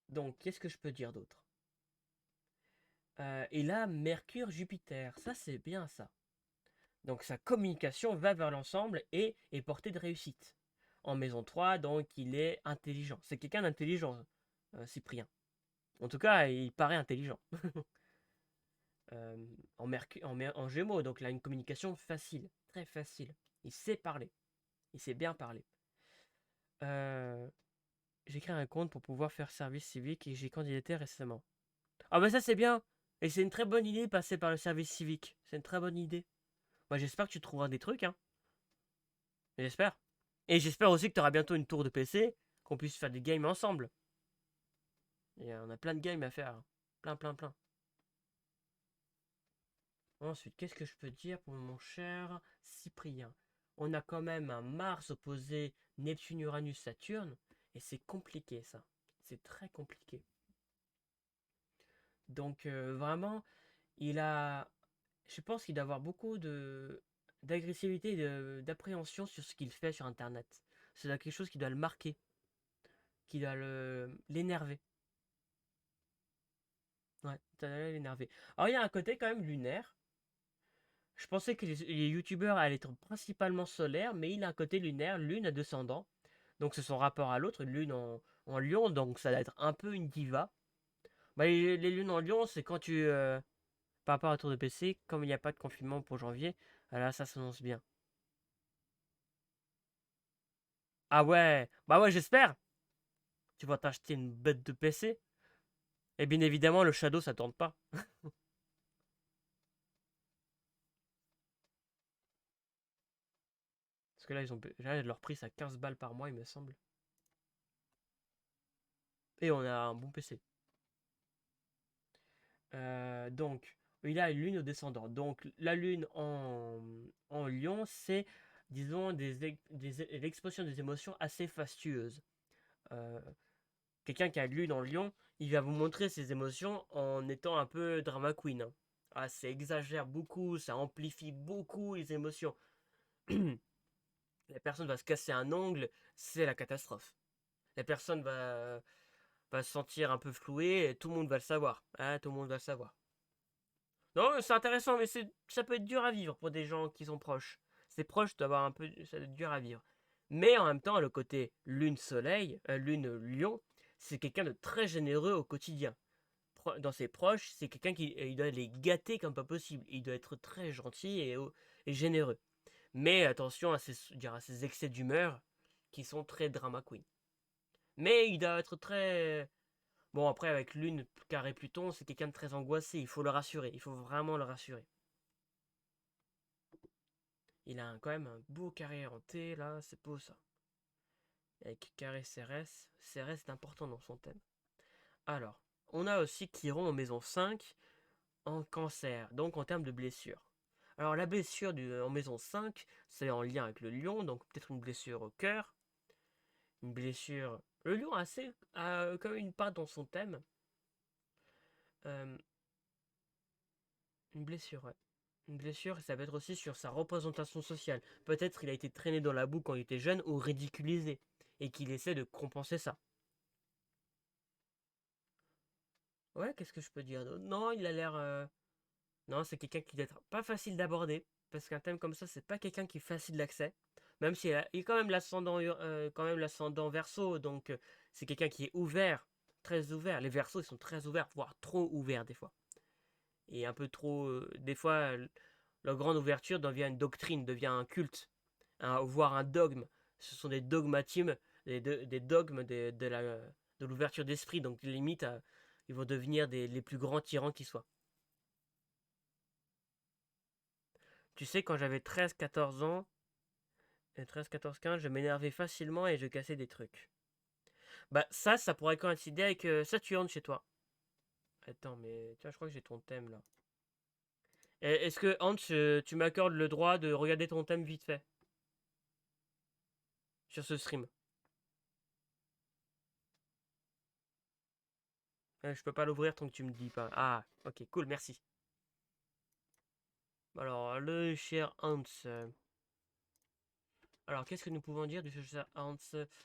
Donc, qu'est-ce que je peux dire d'autre? Et là, Mercure-Jupiter. Ça, c'est bien ça. Donc, sa communication va vers l'ensemble et est portée de réussite. En maison 3, donc, il est intelligent. C'est quelqu'un d'intelligent, Cyprien. En tout cas, il paraît intelligent. En Gémeaux, donc il a une communication facile, très facile. Il sait parler, il sait bien parler. Euh, j'ai créé un compte pour pouvoir faire service civique et j'ai candidaté récemment. Ah bah ça c'est bien. Et c'est une très bonne idée de passer par le service civique. C'est une très bonne idée. Moi j'espère que tu trouveras des trucs, hein. J'espère. Et j'espère aussi que tu auras bientôt une tour de PC, qu'on puisse faire des games ensemble. Et on a plein de games à faire, hein. Plein, plein, plein. Ensuite, qu'est-ce que je peux dire pour mon cher Cyprien? On a quand même un Mars opposé Neptune, Uranus, Saturne, et c'est compliqué ça. C'est très compliqué. Donc vraiment, il a, je pense qu'il doit avoir beaucoup de d'agressivité et d'appréhension sur ce qu'il fait sur Internet. C'est quelque chose qui doit le marquer, qui doit l'énerver. Ouais, t'as l'air énervé. Alors, il y a un côté quand même lunaire. Je pensais que les youtubeurs allaient être principalement solaires, mais il a un côté lunaire, lune à descendant. Donc c'est son rapport à l'autre, lune en lion, donc ça doit être un peu une diva. Bah, les lunes en lion, c'est quand tu... par rapport à tour de PC, comme il n'y a pas de confinement pour janvier, là ça s'annonce bien. Ah ouais, bah ouais j'espère. Tu vas t'acheter une bête de PC. Et bien évidemment le Shadow ça tourne pas. Parce que là, là, leur prix c'est à 15 balles par mois il me semble. Et on a un bon PC. Donc, il a une lune au descendant. Donc, la lune en lion, c'est, disons, l'expression des émotions assez fastueuses. Euh, Quelqu'un qui a une lune en lion, il va vous montrer ses émotions en étant un peu drama queen, hein. Ah, ça exagère beaucoup, ça amplifie beaucoup les émotions. La personne va se casser un ongle, c'est la catastrophe. La personne va se sentir un peu flouée, et tout le monde va le savoir. Ah, tout le monde va le savoir. Non, c'est intéressant, mais ça peut être dur à vivre pour des gens qui sont proches. C'est proche d'avoir un peu, ça doit être dur à vivre. Mais en même temps, le côté lune-soleil, lune-lion, c'est quelqu'un de très généreux au quotidien. Dans ses proches, c'est quelqu'un qui il doit les gâter comme pas possible. Il doit être très gentil et généreux. Mais attention à ses excès d'humeur qui sont très drama queen. Mais il doit être très... Bon, après, avec Lune, carré Pluton, c'est quelqu'un de très angoissé. Il faut le rassurer. Il faut vraiment le rassurer. Il a quand même un beau carré en T, là, c'est beau ça. Avec carré CRS. CRS est important dans son thème. Alors, on a aussi Chiron en maison 5 en cancer, donc en termes de blessure. Alors la blessure en maison 5, c'est en lien avec le lion, donc peut-être une blessure au cœur, une blessure... Le lion a quand même une part dans son thème. Euh, une blessure, ouais. Une blessure, ça peut être aussi sur sa représentation sociale. Peut-être il a été traîné dans la boue quand il était jeune ou ridiculisé, et qu'il essaie de compenser ça. Ouais, qu'est-ce que je peux dire d'autre? Non, il a l'air... Non, c'est quelqu'un qui doit être pas facile d'aborder, parce qu'un thème comme ça, c'est pas quelqu'un qui est facile d'accès. Même s'il a, il a quand même l'ascendant verso, donc c'est quelqu'un qui est ouvert, très ouvert. Les versos, ils sont très ouverts, voire trop ouverts des fois. Et un peu trop... des fois, leur grande ouverture devient une doctrine, devient un culte, voire un dogme. Ce sont des dogmatismes, des dogmes de l'ouverture d'esprit, donc limite, ils vont devenir les plus grands tyrans qui soient. Tu sais, quand j'avais 13-14 ans, 13-14-15, je m'énervais facilement et je cassais des trucs. Bah ça pourrait coïncider avec Saturne chez toi. Attends, mais tiens, je crois que j'ai ton thème là. Est-ce que Hans, tu m'accordes le droit de regarder ton thème vite fait sur ce stream? Je peux pas l'ouvrir tant que tu me dis pas. Ah, ok, cool, merci. Alors, le cher Hans. Alors, qu'est-ce que nous pouvons dire du cher Hans?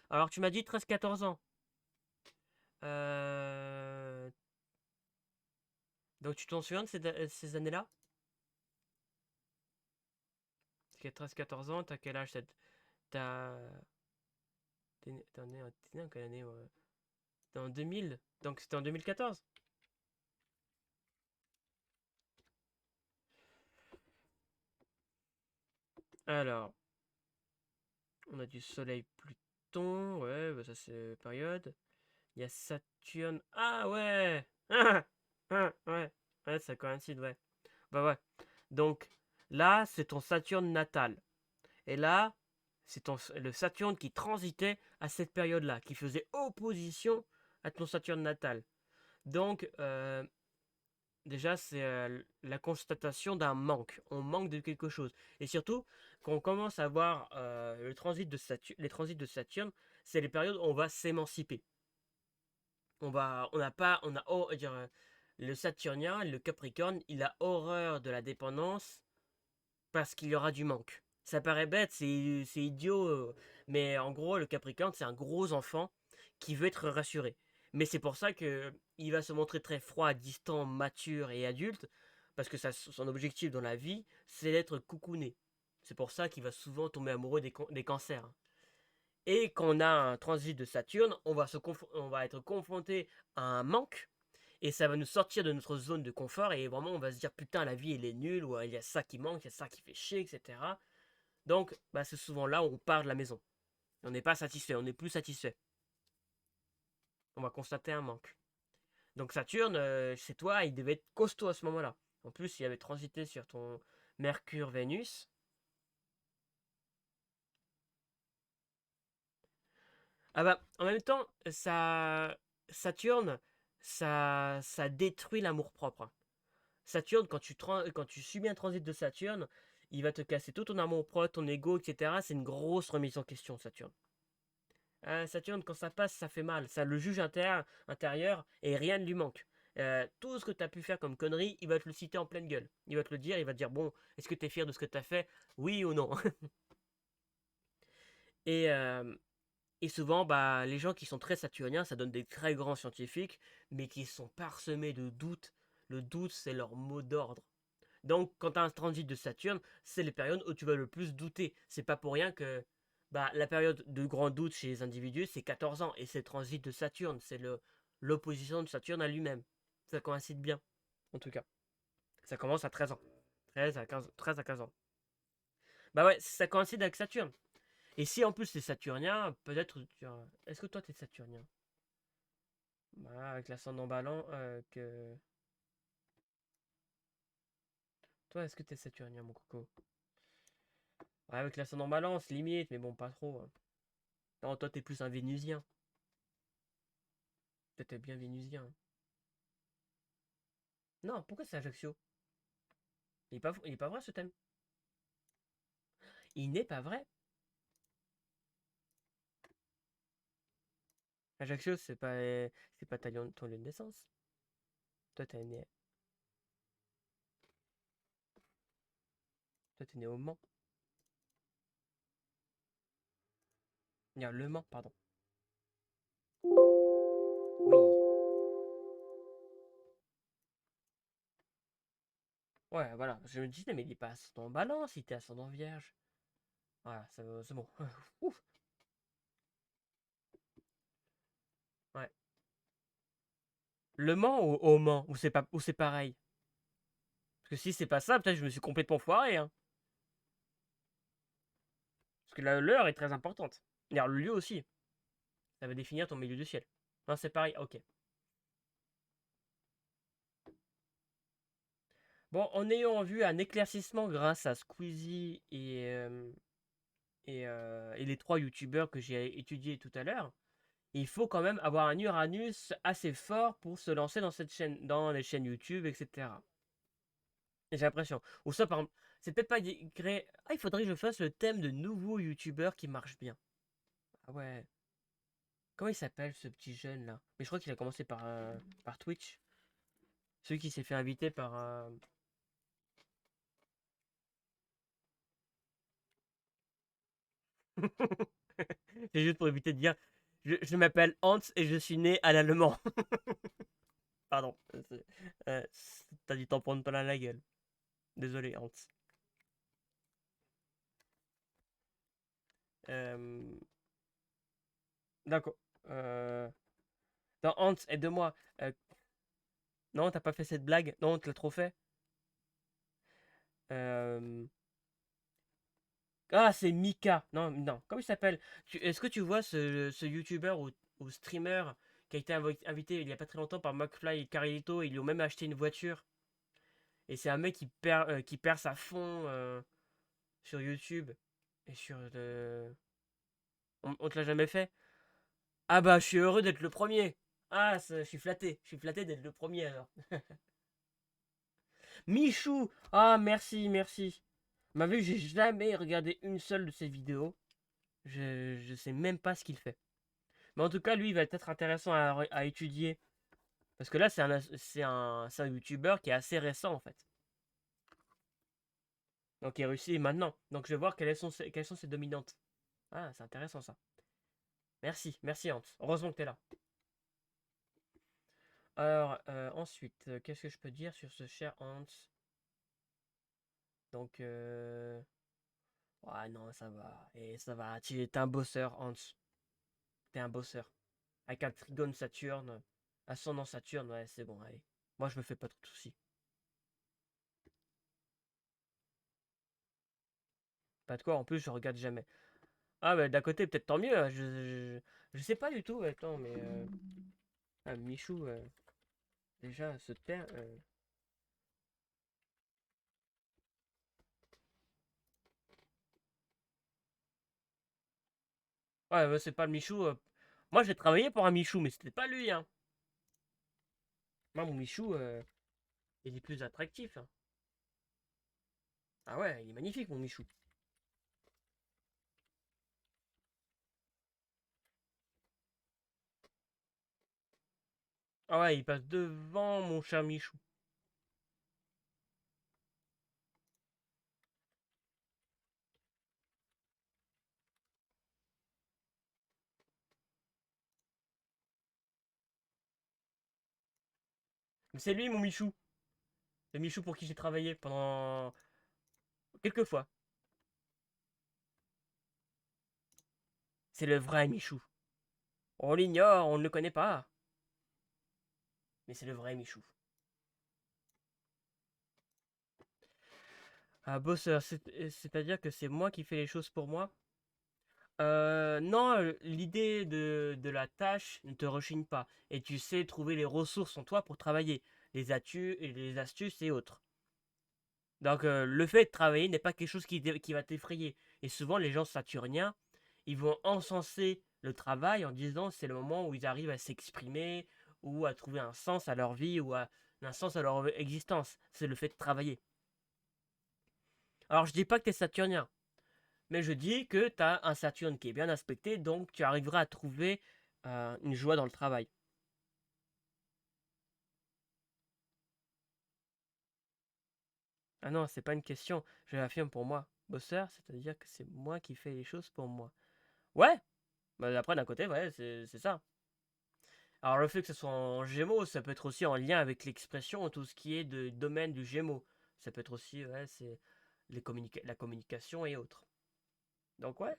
Alors, tu m'as dit 13-14 ans. Euh... Donc, tu t'en souviens de ces années-là? Parce qu'à 13-14 ans, t'as quel âge? T'as... T'es né en quelle année? Ouais. T'es en 2000. Donc, c'était en 2014. Alors, on a du Soleil Pluton. Ouais, bah ça, c'est période. Il y a Saturne. Ah ouais! Ouais. Ouais, ça coïncide, ouais. Bah ouais. Donc là, c'est ton Saturne natal. Et là, c'est le Saturne qui transitait à cette période-là, qui faisait opposition à ton Saturne natal. Donc, déjà, c'est la constatation d'un manque. On manque de quelque chose. Et surtout, quand on commence à voir les transits de Saturne, c'est les périodes où on va s'émanciper. On n'a pas, on a, dire, le Saturnien, le Capricorne, il a horreur de la dépendance parce qu'il y aura du manque. Ça paraît bête, c'est idiot, mais en gros, le Capricorne, c'est un gros enfant qui veut être rassuré. Mais c'est pour ça que il va se montrer très froid, distant, mature et adulte, parce que son objectif dans la vie, c'est d'être coucouné. C'est pour ça qu'il va souvent tomber amoureux des cancers. Et quand on a un transit de Saturne, on va être confronté à un manque, et ça va nous sortir de notre zone de confort, et vraiment on va se dire putain la vie elle est nulle, ou il y a ça qui manque, il y a ça qui fait chier, etc. Donc bah, c'est souvent là où on part de la maison. On n'est pas satisfait, on n'est plus satisfait. On va constater un manque. Donc Saturne, chez toi, il devait être costaud à ce moment-là. En plus, il avait transité sur ton Mercure-Vénus. Ah bah, en même temps, Saturne, ça détruit l'amour-propre. Saturne, quand tu subis un transit de Saturne, il va te casser tout ton amour-propre, ton ego, etc. C'est une grosse remise en question, Saturne. Saturne, quand ça passe, ça fait mal. Ça le juge intérieur et rien ne lui manque. Tout ce que tu as pu faire comme connerie, il va te le citer en pleine gueule. Il va te le dire, il va te dire bon, est-ce que tu es fier de ce que tu as fait? Oui ou non? et, euh, et souvent, bah, les gens qui sont très saturniens, ça donne des très grands scientifiques, mais qui sont parsemés de doutes. Le doute, c'est leur mot d'ordre. Donc, quand tu as un transit de Saturne, c'est les périodes où tu vas le plus douter. C'est pas pour rien que bah, la période de grand doute chez les individus, c'est 14 ans. Et c'est le transit de Saturne. C'est l'opposition de Saturne à lui-même. Ça coïncide bien, en tout cas. Ça commence à 13 ans. 13 à 15 ans. Bah ouais, ça coïncide avec Saturne. Et si en plus t'es saturnien, peut-être. Est-ce que toi t'es saturnien? Bah, avec l'ascendant ballant, que. Toi, est-ce que t'es saturnien, mon coco? Ouais, avec l'ascendant balance, limite, mais bon, pas trop, hein. Non, toi, t'es plus un Vénusien. Toi, t'es bien Vénusien, hein. Non, pourquoi c'est Ajaccio? Il est pas vrai ce thème. Il n'est pas vrai. Ajaccio, c'est pas ton lieu de naissance. Toi, t'es né au Mans. Le Mans, pardon. Oui. Ouais, voilà. Je me disais, mais il est pas ascendant balance, il était ascendant vierge. Voilà, c'est bon. Ouf. Ouais. Le Mans ou au Mans, ou c'est pareil. Parce que si c'est pas ça, peut-être que je me suis complètement foiré, hein. Parce que l'heure est très importante. D'ailleurs, le lieu aussi. Ça va définir ton milieu du ciel. Non, c'est pareil, ok. Bon, en ayant vu un éclaircissement grâce à Squeezie et les trois youtubeurs que j'ai étudiés tout à l'heure, il faut quand même avoir un Uranus assez fort pour se lancer dans cette chaîne, dans les chaînes YouTube, etc. J'ai l'impression. Ou ça, par exemple, c'est peut-être pas créé. Ah, il faudrait que je fasse le thème de nouveaux youtubeurs qui marchent bien. Ah ouais. Comment il s'appelle ce petit jeune là? Mais je crois qu'il a commencé par Twitch. Celui qui s'est fait inviter par. C'est juste pour éviter de dire je m'appelle Hans et je suis né à l'allemand. Pardon. Euh, T'as dû t'en prendre plein la gueule. Désolé, Hans. Euh, d'accord. Non, Hans, aide-moi. Non, t'as pas fait cette blague. Non, tu l'as trop fait. Euh, Ah, c'est Mika. Non, non. Comment il s'appelle? Est-ce que tu vois ce YouTuber ou streamer qui a été invité il y a pas très longtemps par McFly et Carlito? Ils lui ont même acheté une voiture. Et c'est un mec qui perce à fond sur YouTube. Et sur on te l'a jamais fait? Ah bah, je suis heureux d'être le premier. Ah, je suis flatté. Je suis flatté d'être le premier alors. Michou! Ah, merci, merci. M'a vu, j'ai jamais regardé une seule de ses vidéos. Je sais même pas ce qu'il fait. Mais en tout cas, lui, il va être intéressant à étudier. Parce que là, c'est un YouTuber qui est assez récent en fait. Donc il réussit maintenant. Donc je vais voir quelles sont ses dominantes. Ah, c'est intéressant ça. Merci, merci Hans. Heureusement que t'es là. Alors, ensuite, qu'est-ce que je peux dire sur ce cher Hans? Donc, ouais, non, ça va. Et ça va. Tu es un bosseur, Hans. T'es un bosseur. Avec un trigone Saturne, ascendant Saturne, ouais, c'est bon, allez. Moi, je me fais pas trop de soucis. Pas de quoi, en plus, je regarde jamais. Ah, bah, d'un côté, peut-être tant mieux, hein, je sais pas du tout, attends, mais. Ah, Michou, déjà, se taire. Ouais, bah, c'est pas le Michou. Moi, j'ai travaillé pour un Michou, mais c'était pas lui, hein. Moi, mon Michou, il est plus attractif, hein. Ah ouais, il est magnifique, mon Michou. Ah ouais, il passe devant mon cher Michou. Mais c'est lui, mon Michou. Le Michou pour qui j'ai travaillé pendant quelques fois. C'est le vrai Michou. On l'ignore, on ne le connaît pas. Mais c'est le vrai Michou. Ah, bosseur, c'est-à-dire que c'est moi qui fais les choses pour moi? Non, l'idée de la tâche ne te rechigne pas. Et tu sais trouver les ressources en toi pour travailler. Les astuces et autres. Donc, le fait de travailler n'est pas quelque chose qui va t'effrayer. Et souvent, les gens saturniens, ils vont encenser le travail en disant c'est le moment où ils arrivent à s'exprimer ou à trouver un sens à leur vie ou un sens à leur existence. C'est le fait de travailler. Alors, je dis pas que tu es saturnien, mais je dis que tu as un Saturne qui est bien aspecté, donc tu arriveras à trouver une joie dans le travail. Ah non, c'est pas une question, je l'affirme pour moi. Bosseur, c'est-à-dire que c'est moi qui fais les choses pour moi. Ouais, bah après d'un côté, ouais, c'est ça. Alors le fait que ce soit en Gémeaux, ça peut être aussi en lien avec l'expression, tout ce qui est de domaine du Gémeaux. Ça peut être aussi, ouais, c'est la communication et autres. Donc ouais,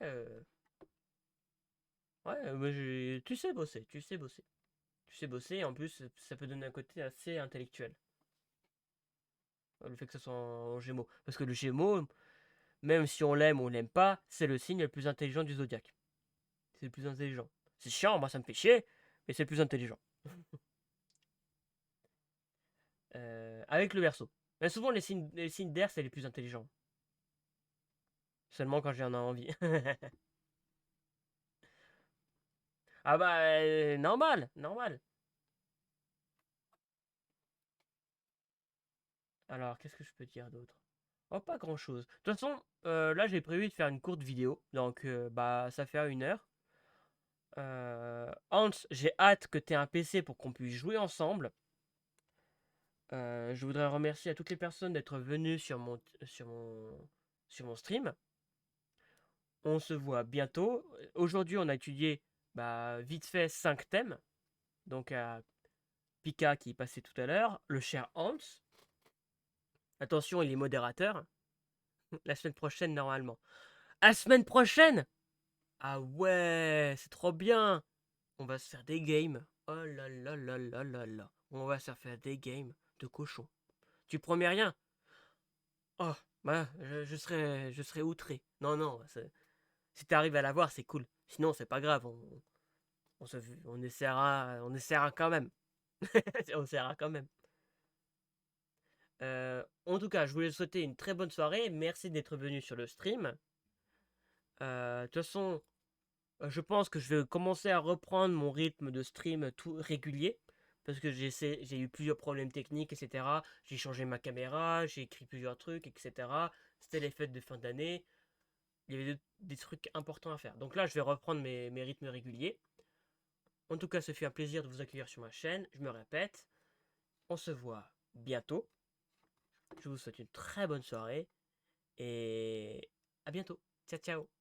ouais, tu sais bosser, tu sais bosser. Tu sais bosser, et en plus, ça peut donner un côté assez intellectuel. Le fait que ce soit en Gémeaux. Parce que le Gémeaux, même si on l'aime ou on l'aime pas, c'est le signe le plus intelligent du zodiaque. C'est le plus intelligent. C'est chiant, moi ça me fait chier, mais c'est le plus intelligent. Avec le Verseau. Mais souvent les signes d'air, c'est les plus intelligents. Seulement quand j'en ai envie. Ah bah, normal, normal. Alors, qu'est-ce que je peux dire d'autre? Oh, pas grand-chose. De toute façon, là, j'ai prévu de faire une courte vidéo. Donc, bah, ça fait 1 heure. Hans, j'ai hâte que tu aies un PC pour qu'on puisse jouer ensemble. Je voudrais remercier à toutes les personnes d'être venues sur mon stream. On se voit bientôt. Aujourd'hui, on a étudié bah, vite fait 5 thèmes. Donc, Pika qui est passé tout à l'heure, le cher Hans. Attention, il est modérateur. La semaine prochaine, normalement. La semaine prochaine? Ah ouais, c'est trop bien. On va se faire des games. Oh là là là là là là. On va se faire des games de cochon. Tu promets rien? Oh, bah, je serais outré. Non, non, si t'arrives à l'avoir, c'est cool. Sinon, c'est pas grave. On, se, on essaiera quand même. On essaiera quand même. En tout cas, je voulais te souhaiter une très bonne soirée. Merci d'être venu sur le stream. De toute façon, je pense que je vais commencer à reprendre mon rythme de stream tout régulier. Parce que j'ai eu plusieurs problèmes techniques, etc. J'ai changé ma caméra, j'ai écrit plusieurs trucs, etc. C'était les fêtes de fin d'année. Il y avait des trucs importants à faire. Donc là, je vais reprendre mes rythmes réguliers. En tout cas, ce fut un plaisir de vous accueillir sur ma chaîne. Je me répète, on se voit bientôt. Je vous souhaite une très bonne soirée et à bientôt. Ciao, ciao.